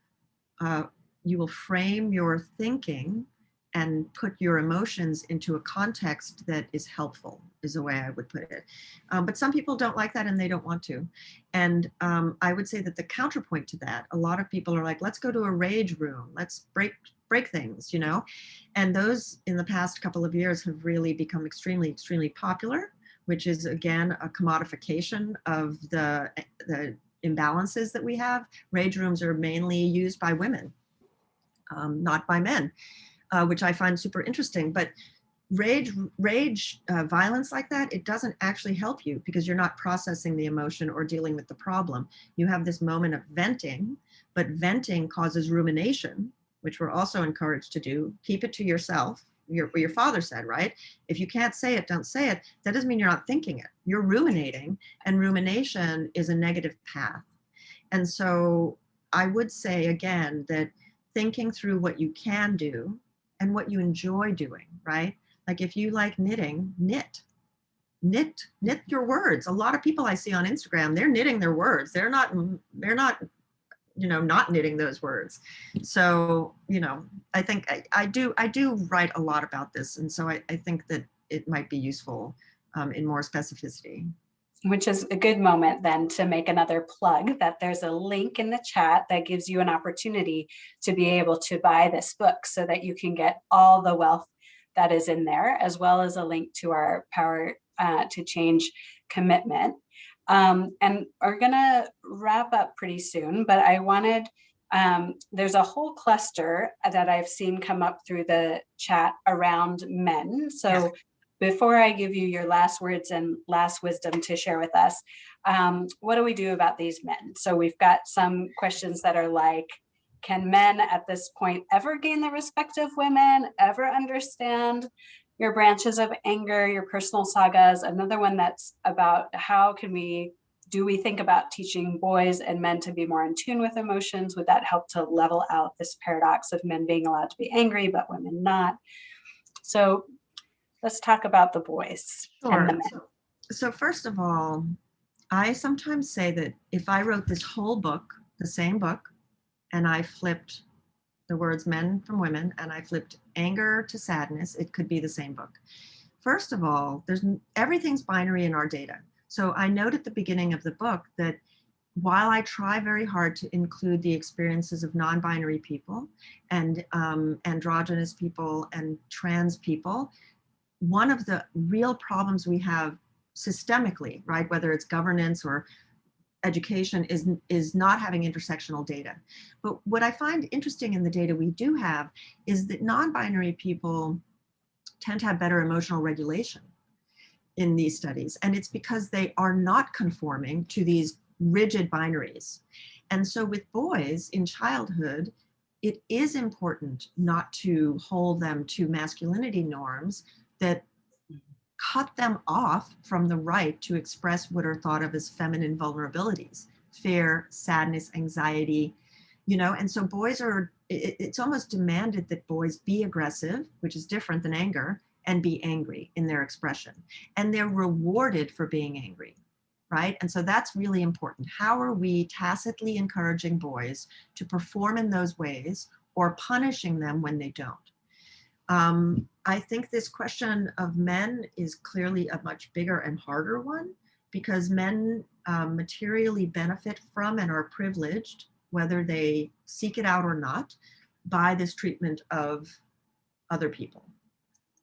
frame your thinking and put your emotions into a context that is helpful, is the way I would put it. But some people don't like that and they don't want to. And I would say that the counterpoint to that, a lot of people are like, let's go to a rage room, let's break things, you know? And those in the past couple of years have really become extremely, extremely popular, which is again, a commodification of the imbalances that we have. Rage rooms are mainly used by women, not by men. Which I find super interesting. But rage violence like that, it doesn't actually help you because you're not processing the emotion or dealing with the problem. You have this moment of venting, but venting causes rumination, which we're also encouraged to do. Keep it to yourself, what your father said, right? If you can't say it, don't say it. That doesn't mean you're not thinking it. You're ruminating, and rumination is a negative path. And so I would say again that thinking through what you can do and what you enjoy doing, right? Like if you like knitting, knit your words. A lot of people I see on Instagram, they're knitting their words. They're not, not knitting those words. So, I think I do write a lot about this. And so I think that it might be useful in more specificity. Which is a good moment then to make another plug that there's a link in the chat that gives you an opportunity to be able to buy this book so that you can get all the wealth that is in there, as well as a link to our Power to Change commitment. And we're gonna wrap up pretty soon, but I wanted, there's a whole cluster that I've seen come up through the chat around men. So Yeah. Before I give you your last words and last wisdom to share with us, what do we do about these men? So we've got some questions that are like, can men at this point ever gain the respect of women, ever understand your branches of anger, your personal sagas? Another one that's about how do we think about teaching boys and men to be more in tune with emotions? Would that help to level out this paradox of men being allowed to be angry, but women not? So let's talk about the boys and the men. So first of all, I sometimes say that if I wrote this whole book, the same book, and I flipped the words men from women and I flipped anger to sadness, it could be the same book. First of all, everything's binary in our data. So I note at the beginning of the book that while I try very hard to include the experiences of non-binary people and androgynous people and trans people, one of the real problems we have systemically, right, whether it's governance or education, is not having intersectional data. But what I find interesting in the data we do have is that non-binary people tend to have better emotional regulation in these studies. And it's because they are not conforming to these rigid binaries. And so with boys in childhood, it is important not to hold them to masculinity norms that cut them off from the right to express what are thought of as feminine vulnerabilities, fear, sadness, anxiety, and so boys it's almost demanded that boys be aggressive, which is different than anger, and be angry in their expression. And they're rewarded for being angry, right? And so that's really important. How are we tacitly encouraging boys to perform in those ways or punishing them when they don't? I think this question of men is clearly a much bigger and harder one because men materially benefit from and are privileged, whether they seek it out or not, by this treatment of other people.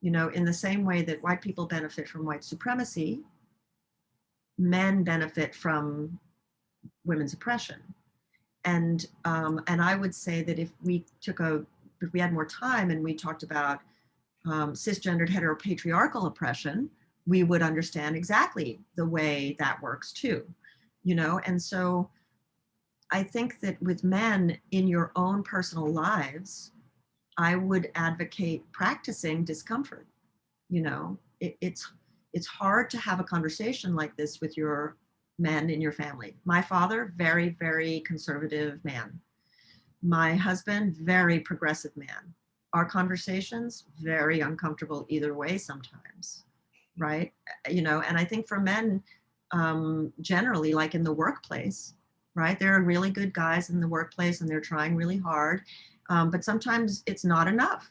In the same way that white people benefit from white supremacy, men benefit from women's oppression. And I would say that if we had more time and we talked about cisgendered heteropatriarchal oppression, we would understand exactly the way that works too, and so I think that with men in your own personal lives, I would advocate practicing discomfort. It's hard to have a conversation like this with your men in your family. My father, very, very conservative man. My husband, very progressive man. Our conversations, very uncomfortable either way sometimes, right? And I think for men, generally, like in the workplace, right? There are really good guys in the workplace and they're trying really hard, but sometimes it's not enough.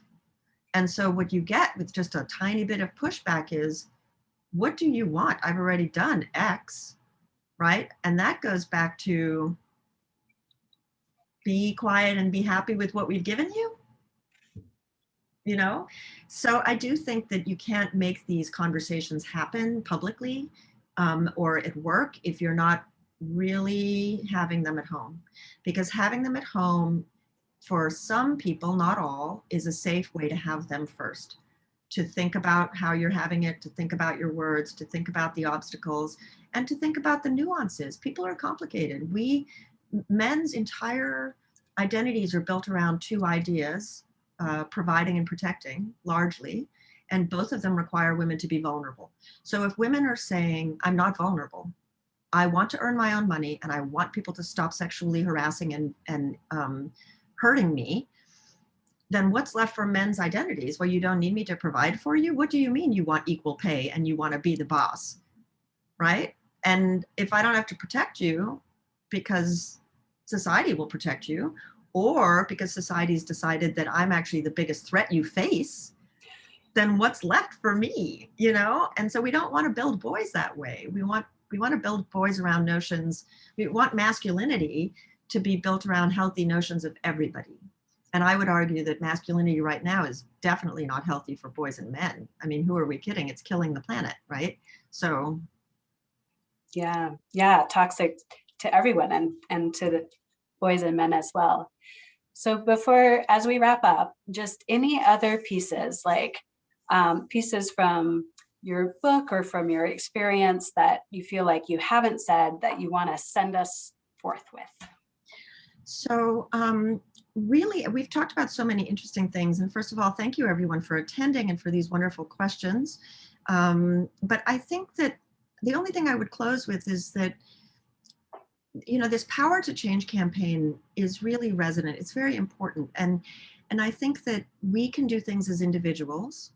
And so what you get with just a tiny bit of pushback is, what do you want? I've already done X, right? And that goes back to be quiet and be happy with what we've given you. So I do think that you can't make these conversations happen publicly or at work if you're not really having them at home, because having them at home for some people, not all, is a safe way to have them first, to think about how you're having it, to think about your words, to think about the obstacles, and to think about the nuances. People are complicated. Men's entire identities are built around two ideas: providing and protecting largely, and both of them require women to be vulnerable. So if women are saying, I'm not vulnerable, I want to earn my own money and I want people to stop sexually harassing and hurting me, then what's left for men's identities? Well, you don't need me to provide for you. What do you mean you want equal pay and you want to be the boss, right? And if I don't have to protect you because society will protect you, or because society's decided that I'm actually the biggest threat you face, then what's left for me, you know? And so we don't want to build boys that way. We want to build boys around notions. We want masculinity to be built around healthy notions of everybody. And I would argue that masculinity right now is definitely not healthy for boys and men. I mean, who are we kidding? It's killing the planet, right? So yeah, toxic to everyone and to the boys and men as well. So before, as we wrap up, just any other pieces, like pieces from your book or from your experience that you feel like you haven't said that you want to send us forth with? So really, we've talked about so many interesting things. And first of all, thank you everyone for attending and for these wonderful questions. But I think that the only thing I would close with is that, you know, this Power to Change campaign is really resonant. It's very important. And I think that we can do things as individuals,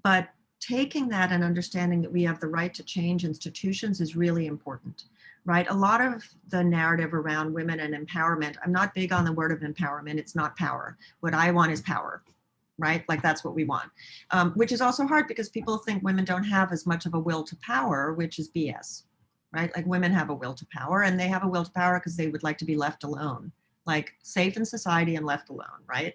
but taking that and understanding that we have the right to change institutions is really important, right? A lot of the narrative around women and empowerment, I'm not big on the word of empowerment. It's not power. What I want is power, right? Like that's what we want, which is also hard because people think women don't have as much of a will to power, which is BS, right? Like women have a will to power, and they have a will to power because they would like to be left alone, like safe in society and left alone, right?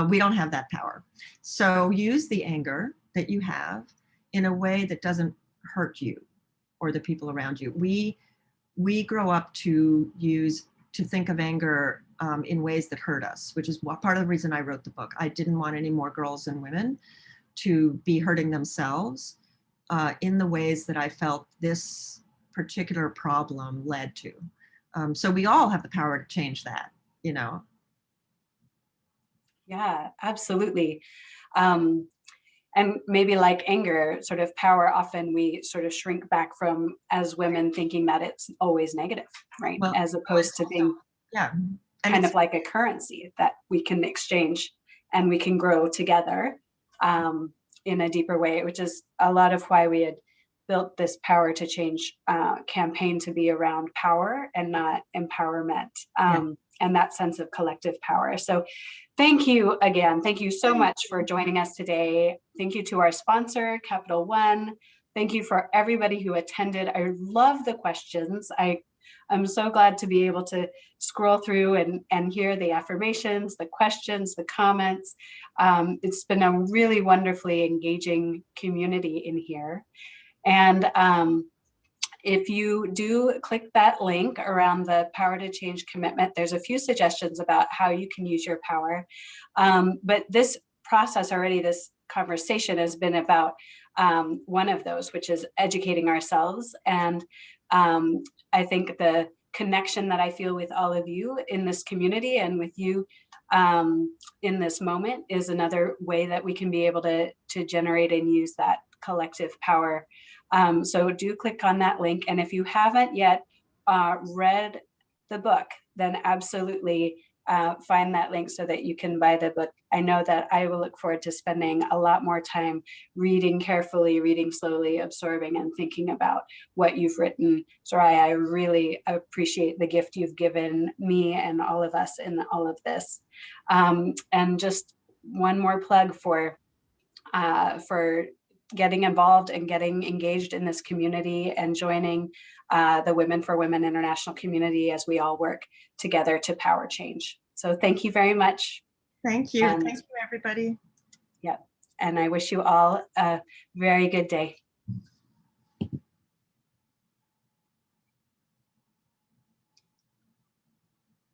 We don't have that power. So use the anger that you have in a way that doesn't hurt you or the people around you. We grow up to think of anger in ways that hurt us, which is part of the reason I wrote the book. I didn't want any more girls and women to be hurting themselves in the ways that I felt this particular problem led to. So we all have the power to change that, you know? Yeah, absolutely. And maybe like anger, sort of power, often we sort of shrink back from as women thinking that it's always negative, right? Well, as opposed to being kind of like a currency that we can exchange and we can grow together in a deeper way, which is a lot of why we had built this Power to Change campaign to be around power and not empowerment. And that sense of collective power. So thank you again. Thank you so much for joining us today. Thank you to our sponsor, Capital One. Thank you for everybody who attended. I love the questions. I'm so glad to be able to scroll through and hear the affirmations, the questions, the comments. It's been a really wonderfully engaging community in here. And if you do click that link around the Power to Change commitment, there's a few suggestions about how you can use your power. But this process already, this conversation has been about one of those, which is educating ourselves. And I think the connection that I feel with all of you in this community and with you in this moment is another way that we can be able to generate and use that collective power. So do click on that link. And if you haven't yet read the book, then absolutely find that link so that you can buy the book. I know that I will look forward to spending a lot more time reading carefully, reading slowly, absorbing and thinking about what you've written. Soraya, I really appreciate the gift you've given me and all of us in all of this. And just one more plug for getting involved and getting engaged in this community and joining the Women for Women International community as we all work together to power change. So thank you very much. Thank you. Thank you, everybody. Yeah. And I wish you all a very good day.